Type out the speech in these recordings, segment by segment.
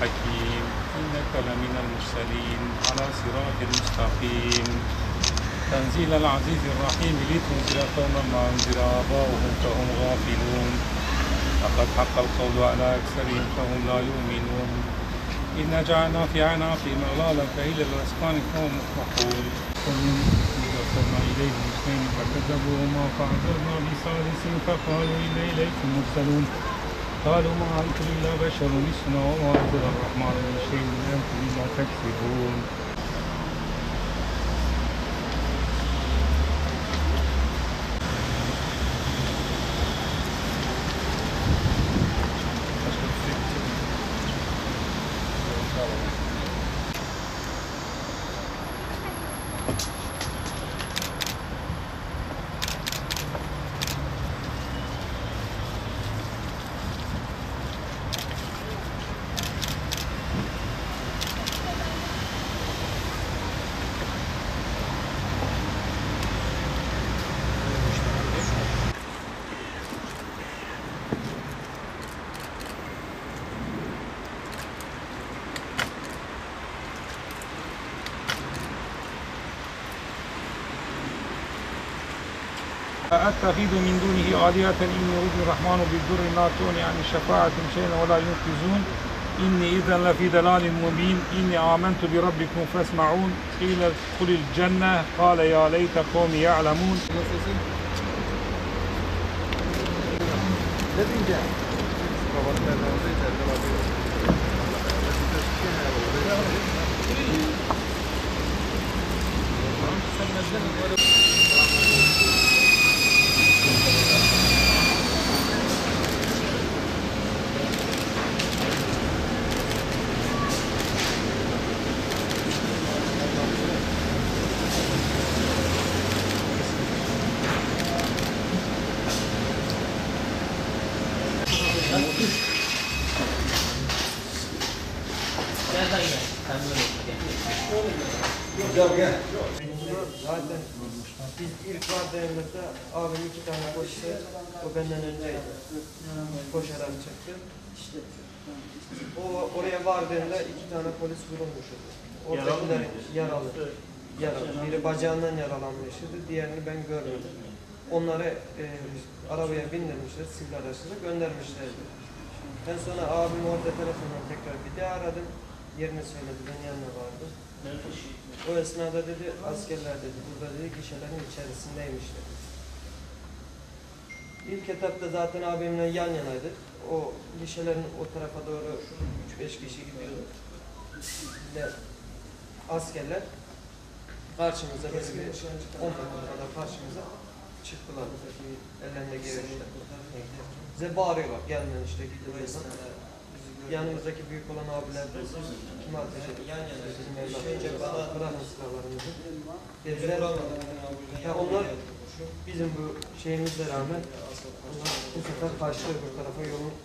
الحكيم إنك لمن المرسلين على صراط مستقيم تنزيل العزيز الرحيم لتنذر قوما ما أنذر آباؤهم فهم غافلون لقد حق القول على أكثرهم فهم لا يؤمنون إنا جعلنا في أعناقهم أغلالا فهي للأذقان فهم مقمحون وأرسلنا إليهم اثنين فكذبوهما فعززنا بثالث فقالوا إنا إليكم مرسلون قالوا ما أنتم إلا بشر مثلنا وما أنزل الرحمن من شيء إن أنتم إلا تكذبون. أتخذ من دونه آلهة إن يريد الرحمن بالضر لا تغني عن شفاعتهم شيئا ولا ينقذون إني إذا لفي ضلال مبين إني آمنت بربكم فاسمعون قيل ادخل الجنة قال يا ليت قومي يعلمون. Zaten biz ilk vardığımızda abim 2 tane koştu, o benden önceydi. Koşarak çıktı. O oraya vardığında 2 tane polis vurulmuştu. Oradakiler yaralı. Biri bacağından yaralanmıştı, diğerini ben görmedim. Onları arabaya bindirmişler, sivil araçla göndermişlerdi. En sonra abim orada telefonla tekrar bir daha aradım. Yerini söyledi, ben yanına vardım. O esnada dedi, askerler dedi, burada dedi, gişelerin içerisindeymiş dedi. İlk etapta zaten abimle yan yanaydık. O gişelerin o tarafa doğru 3-5 kişi gidiyordu. Ve askerler karşımıza, bizim 10 metre kadar karşımıza çıktılar. Ellerinde gevirmişler. Bize bağırıyorlar, gelmeyin işte gidiyoruz. Yanımızdaki büyük olan abiler de kim ateş etti? Bizim evlatlarımız. Bırakın silahlarımızı. Dediler, onlar bizim bu şeyimizle rağmen bu sefer kaçtı öbür tarafa, yolun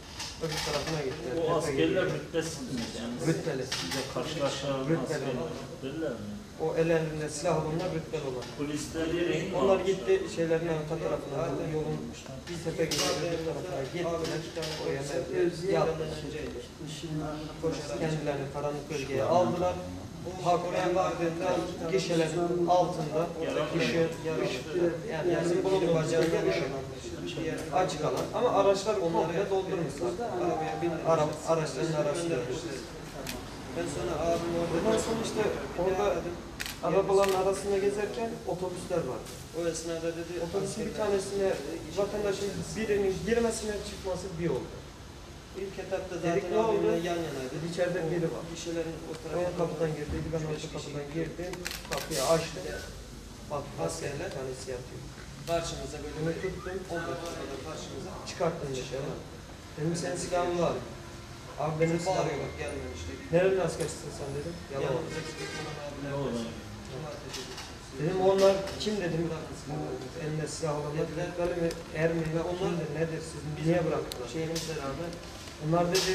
öbür tarafına gittiler. O askerler rütbesizmiş yani. Rütbeli. Size karşılaşan rütbeliler mi? O ellerinde silah olanlar rütbeli olan. Polisler onlar gitti şeylerin arka tarafına, yolun bir tepe gibi öbür tarafına gittiler. Oraya yattılar. Kendilerini karanlık bölgeye aldılar. Oraya vardığında gişelerin altında yani biri bacağında açık alan ama araçlar onları doldurmuşlar. Araçların arasında. Ben sonra abim orada işte orada arabaların arasında gezerken otobüsler var. O esnada dedi otobüsün bir tanesine vatandaşın birinin girmesine çıkması bir oldu. İlk etapta zaten abimle yan yanaydı. İçeride biri var. Kişilerin o tarafa kapıdan girdiydi. Ben orta kapıdan girdim. Kapıyı açtım. Bak askerler tanesi yatıyor. Karşımıza böyle tuttum. 10 dakikada karşımıza çıkarttım dışarı. Dedim senin silahın var. Abi benim silahım var. Gelmemişti. Nerenin askersin sen dedim. Yanımızdaki bir abiler. Dedim onlar kim dedim, bu elinde silah olanlar Türkler mi, Ermeni mi, kimdir, nedir, siz niye bıraktılar? Şeyimize rağmen. Onlar dedi,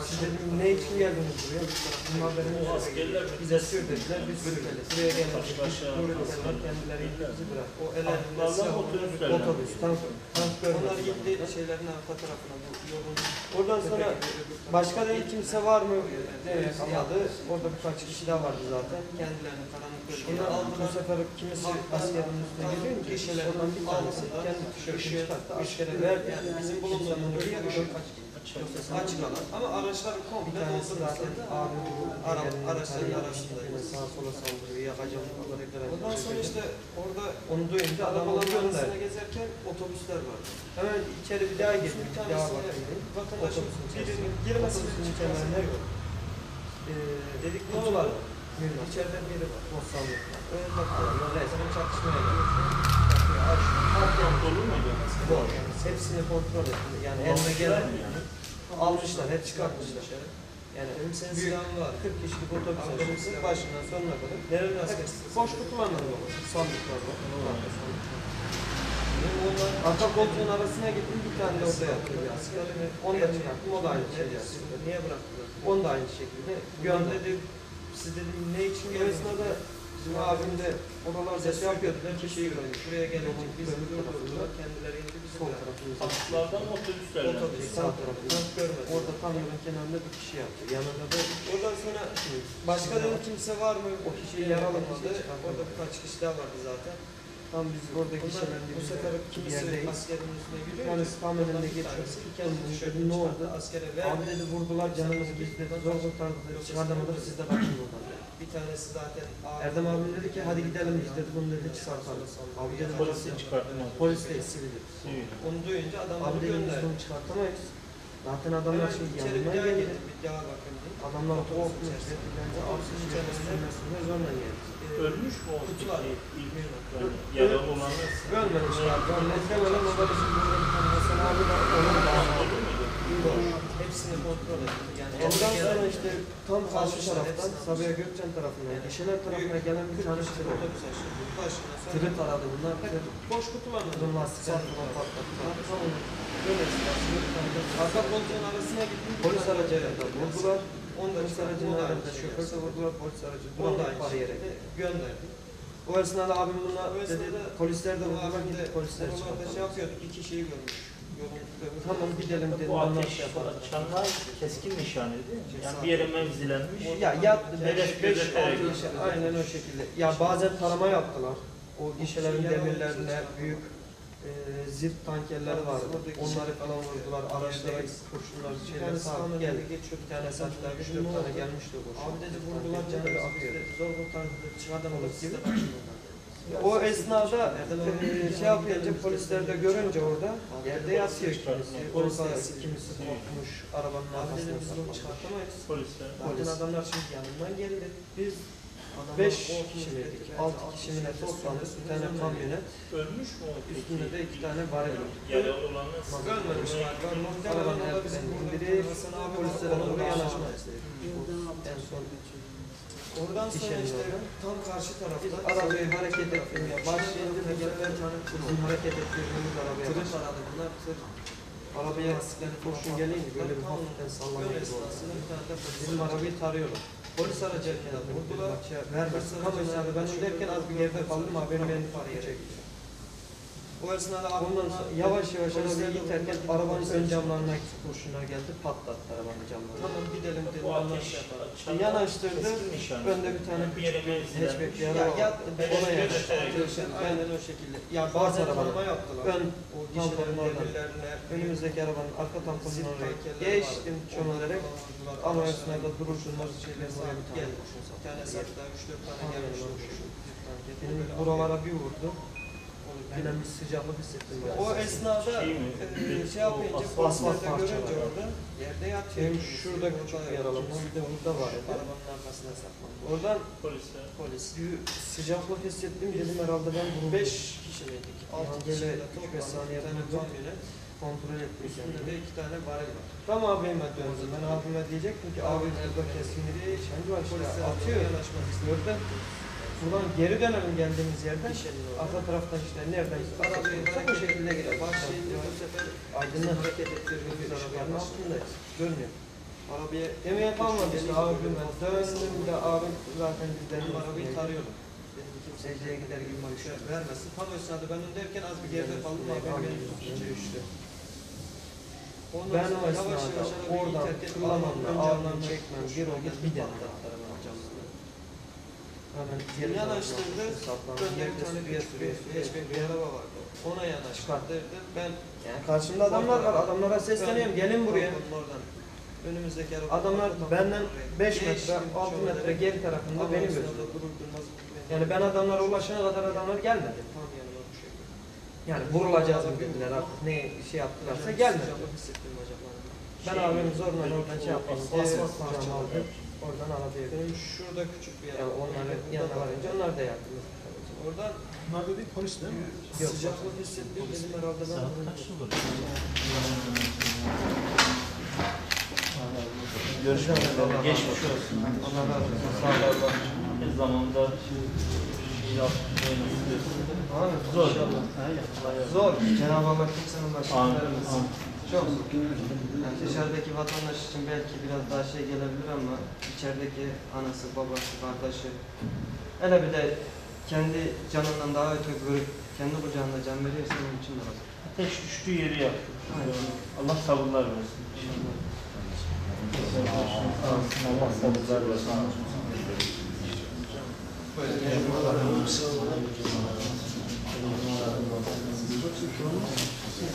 siz dedim ne için geldiniz buraya? Bunlar benim O askerler bize sür dediler, biz sürükleriz. Buraya geldik, Suriyeliler kendileri bizi bırak. O ellerinde silah olan otobüs, tank görmez. Onlar gitti şeylerin arka tarafına, bu yolun. Oradan sonra başka dedi kimse var mı demeye kalmadı. Orada birkaç kişi daha vardı zaten. Kendilerini karanlık bölgeye aldılar. Bu sefer kimisi askerin üstüne geliyor. Kişilerden bir tanesi kendi tişörtünü çıkarttı. Askere verdi. Yani bizim bulunduğumuz bölge açık alan. Ama araçlar komple doldu zaten. Araçların arasındaydı. Sağa sola saldırıyor, yakacağım. Ondan sonra işte orada onu duyunca arabaların arasına gezerken otobüsler vardı. Hemen içeri bir daha girdim. Bir daha bakayım. Vatandaşın birinin girmesini kenarına yok. Dedik ne olur? İçeride biri var. Bossanlıklar. Öyle bakıyorlar. Resmen çatışmaya gidiyor. Kontrolü müydü? Doğru. Hepsini kontrol ettim. Yani eline gelen almışlar, hep çıkartmışlar. Yani senin silahın var. 40 kişilik otobüs açmışsın başından sonuna kadar. Nerede askersin? Boş kutulanlar var. Sandıklar var. Arka koltuğun arasına gittim, bir tane de orada yatıyor bir asker. Onu da çıkarttım, o da aynı şey yaptı. Niye bıraktılar? Onu da aynı şekilde gönderdim. Siz dedim ne için gelesine bizim abim de oralarda şey yapıyordu. Bir şey görmüş. Buraya gelince biz durdurdular. Kendileri indi bizi Sol bıraktılar. taraflardan otobüslerden. Otobüs sağ tarafından görmedim. Orada tam yolun kenarında bir kişi yaptı. Yanında da oradan sonra başka dedim kimse var mı? O kişiyi yaralamadı. Orada birkaç kişi daha vardı zaten. Tam biz oradaki şeylerinde bu sefer kimisi askerin üstüne gidiyor. Yani tam önünde geçiyor. Kendini dedim ne oldu? Askere verdi. Abi dedi vurdular canımızı biz dedi. Zor kurtardılar. Çıkartamadık siz de bakın buradan. Bir tanesi zaten Erdem abi dedi ki hadi gidelim biz dedi bunu dedi çıkartalım. Abi dedi Polisi çıkartmaz. polis de sivil. Onu duyunca adamları gönderdi. Biz bunu çıkartamayız. Zaten adamlar şimdi yanından geldi. Bir daha bakın. Adamlar korkmuş. Bence absız içerisinde zorla geldi. Ölmüş mü o kutular? Yaralı olanlar. Ölmemişler. Muhtemelen o da bizim burada bir tane Hasan abi var. Onun da hepsini kontrol etti. Yani ondan sonra işte tam karşı taraftan Sabiha Gökçen tarafından, Yeşiler tarafına gelen bir tane tır oldu. Tırı taradı bunlar. Boş kutular mı? Bunun lastikler falan patlattılar. Böyle arka koltuğun arasına gittim. Polis aracıyla da vurdular. Polis aracının arasında şoför de vurdular. Polis aracı duran bariyere gönderdi. O esnada abim buna dedi, polisler de vurdular, gidip polisler çıkarttı. Şey yapıyorduk, iki kişiyi görmüş. Tamam gidelim dedim. Bu ateş açanlar keskin nişaneydi. Yani bir yere mevzilenmiş. Ya yattı, hedef 5-6 gözeterek. kişi, aynen o şekilde. Ya bazen tarama yaptılar. O gişelerin demirlerinde büyük zirt tankerleri vardı. Onları falan vurdular. Araçlara kurşunlar, şeyler sağlık geldi. Bir tane saçlar, 3-4 tane gelmişti o kurşun. Abi dedi vurdular canı akıyor. Zor kurtardı. Çıkartamadık gibi. O esnada şey yapınca polisler de görünce orada yerde yatıyor kimisi. Polisler kimisi korkmuş arabanın arkasına saklanmış. Çıkartamayız. Polisler. Zaten adamlar şimdi yanından geldi. Biz 5 kişi miydik? 6 kişi mi ne toplandık? Bir tane kamyonet. Ölmüş mü o? Üstünde de 2 tane varil var. Yaralı olanlar. Ölmemişler. Arabanın arkasından biri polislere doğru yanaşmak istedi. En son oradan sonra işte tam karşı tarafta arabayı hareket ettirmeye başlayınca bizim hareket ettirdiğimiz arabaya başladı. Bunlar tır arabaya kurşun gelince böyle bir hafiften sallanıyor gibi oldu. Bizim arabayı tarıyorlar. Polis aracı erken vurdular. Vermezsin kamerayı abi ben derken az bir geride kaldım haberim beni paraya çekti. O esnada ondan sonra yavaş yavaş arabayı iterken arabanın ön camlarına kurşunlar geldi, patlattı arabanın camlarını. Tamam gidelim dedim. O ateş yanaştırdı. Önde bir tane bir yere mevzilenmiş. hatchback bir araba yattı. Ona yanaştırdı. Aynen o şekilde. Ya bazı arabalar yaptılar. Ön tamponun oradan. Önümüzdeki arabanın arka tamponun oraya geçtim çömelerek. Ama esnada duruşunlar şeylerin oraya bir tane kurşun sattı. Bir tane sattı, 3-4 tane gelmiş. Benim buralara bir vurdu. Yine bir sıcaklık hissettim. Yani. O esnada şey yapınca polisler görünce orada yerde yatıyor. Benim şurada küçük bir yaralama, bir de burada var. Arabanın arkasına saklandı. Oradan polis bir sıcaklık hissettim dedim herhalde ben bunu 5 kişi miydik? 6 kişi de 3-5 saniye kontrol ettim. Üstünde de 2 tane barel var. Tam abime döndüm. Ben abime diyecektim ki abi burada kesinlikle şenci var işte atıyor. Buradan geri dönelim geldiğimiz yerden. Arka taraftan işte nereden Arabayı bu şekilde girer. Başlayınca bu sefer aydınlık hareket ettirdiğimiz arabanın altındayız. Görmüyor. arabaya Demeye kalmadı işte abim ben döndüm de abim zaten benim arabayı tarıyorum. Benim kimse secdeye gider gibi bir şey vermesin. Tam o esnada ben öndeyken az bir geride kaldım. Abim beni tuttu. düştü. Ondan Ben o sonra yavaş esnada yavaş arabayı oradan terk edip tırlamamla ön ağırlan camını çekmem bir oldu bir tane. Hemen geri Yanaştırdı. saplandı. Önde bir Yerde tane suya sürüyor. bir araba vardı. Ona yanaştırdı. Ben Yani karşımda adamlar var. Adamlara sesleniyorum. Gelin buraya. Oradan önümüzdeki araba. Adamlar benden 5 metre, 6 metre geri tarafında beni gösteriyor. Yani ben adamlara ulaşana kadar adamlar gelmedi. Tam yanıma bu şekilde. Yani vurulacağız mı dediler artık ne şey yaptılarsa gelmedi. Hissettim bacaklarımda. Ben abimi zorla oradan şey yapalım. Asfalt kucağıma aldım. Oradan arabaya Benim götürdüm. şurada küçük bir yer. Yani onların yanına varınca onlar da yardım etti. Oradan Bunlar dediğin polis değil mi? sıcaklık hissettim. Dedim herhalde ben Saat kaç olur? Görüşmek üzere. Geçmiş olsun. Allah razı olsun. Sağ olun. Bir zamanda Abi zor. zor. Cenab-ı Allah kimsenin başına Amin. vermesin. Çok zor. Yani dışarıdaki vatandaş için belki biraz daha şey gelebilir ama içerideki anası, babası, kardeşi hele bir de kendi canından daha öte görüp kendi kucağında can veriyorsa onun için de lazım. Ateş düştüğü yeri yaktı. Allah sabırlar versin. Allah sabırlar versin.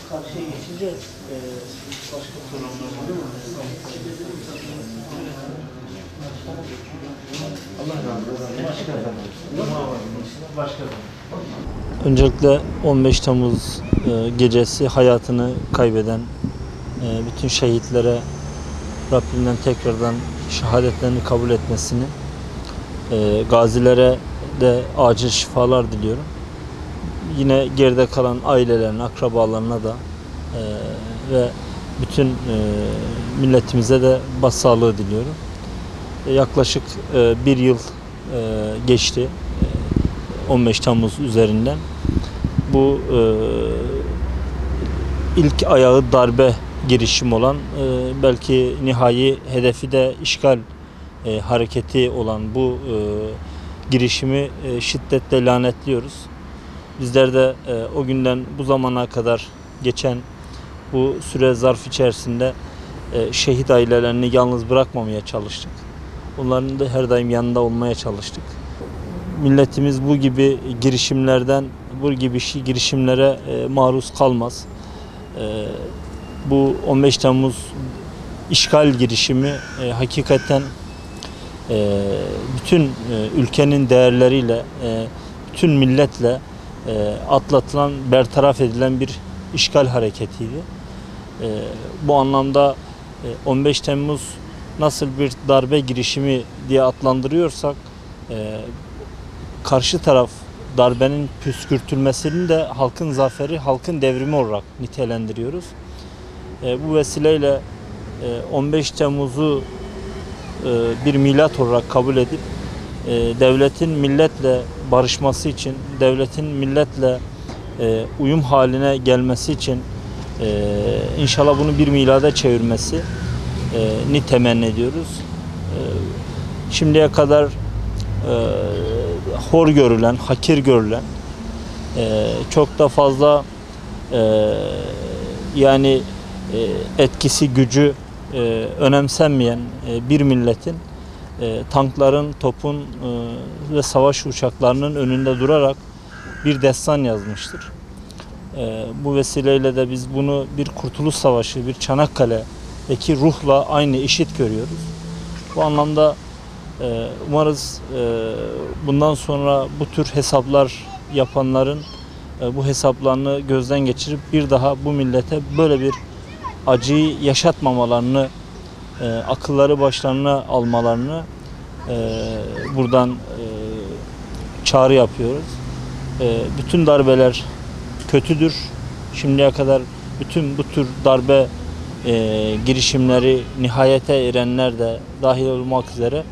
Karşıya geçince başka sorunlar var. Allah razı olsun. Başka. Öncelikle 15 Temmuz gecesi hayatını kaybeden bütün şehitlere Rabbimden tekrardan şehadetlerini kabul etmesini, gazilere de acil şifalar diliyorum. Yine geride kalan ailelerine, akrabalarına da ve bütün milletimize de başsağlığı diliyorum. Yaklaşık bir yıl geçti 15 Temmuz üzerinden. Bu ilk ayağı darbe girişim olan belki nihai hedefi de işgal hareketi olan bu girişimi şiddetle lanetliyoruz. Bizler de o günden bu zamana kadar geçen bu süre zarf içerisinde şehit ailelerini yalnız bırakmamaya çalıştık. Onların da her daim yanında olmaya çalıştık. Milletimiz bu gibi girişimlerden, bu gibi girişimlere maruz kalmaz. Bu 15 Temmuz işgal girişimi hakikaten bütün ülkenin değerleriyle, bütün milletle atlatılan, bertaraf edilen bir işgal hareketiydi. Bu anlamda 15 Temmuz nasıl bir darbe girişimi diye adlandırıyorsak, karşı taraf darbenin püskürtülmesini de halkın zaferi, halkın devrimi olarak nitelendiriyoruz. Bu vesileyle 15 Temmuz'u bir milat olarak kabul edip devletin milletle barışması için, devletin milletle uyum haline gelmesi için inşallah bunu bir milada çevirmesi ni temenni ediyoruz. Şimdiye kadar hor görülen, hakir görülen, çok da fazla yani etkisi, gücü önemsenmeyen bir milletin tankların, topun ve savaş uçaklarının önünde durarak bir destan yazmıştır. Bu vesileyle de biz bunu bir Kurtuluş Savaşı, bir Çanakkale'deki ruhla aynı, eşit görüyoruz. Bu anlamda umarız bundan sonra bu tür hesaplar yapanların bu hesaplarını gözden geçirip bir daha bu millete böyle bir acıyı yaşatmamalarını, akılları başlarına almalarını buradan çağrı yapıyoruz. Bütün darbeler kötüdür. Şimdiye kadar bütün bu tür darbe girişimleri nihayete erenler de dahil olmak üzere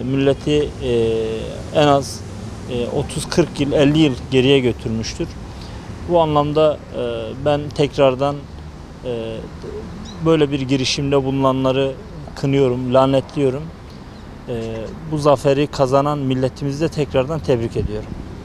milleti en az 30-40 yıl, 50 yıl geriye götürmüştür. Bu anlamda ben tekrardan böyle bir girişimde bulunanları kınıyorum, lanetliyorum. Bu zaferi kazanan milletimizi de tekrardan tebrik ediyorum.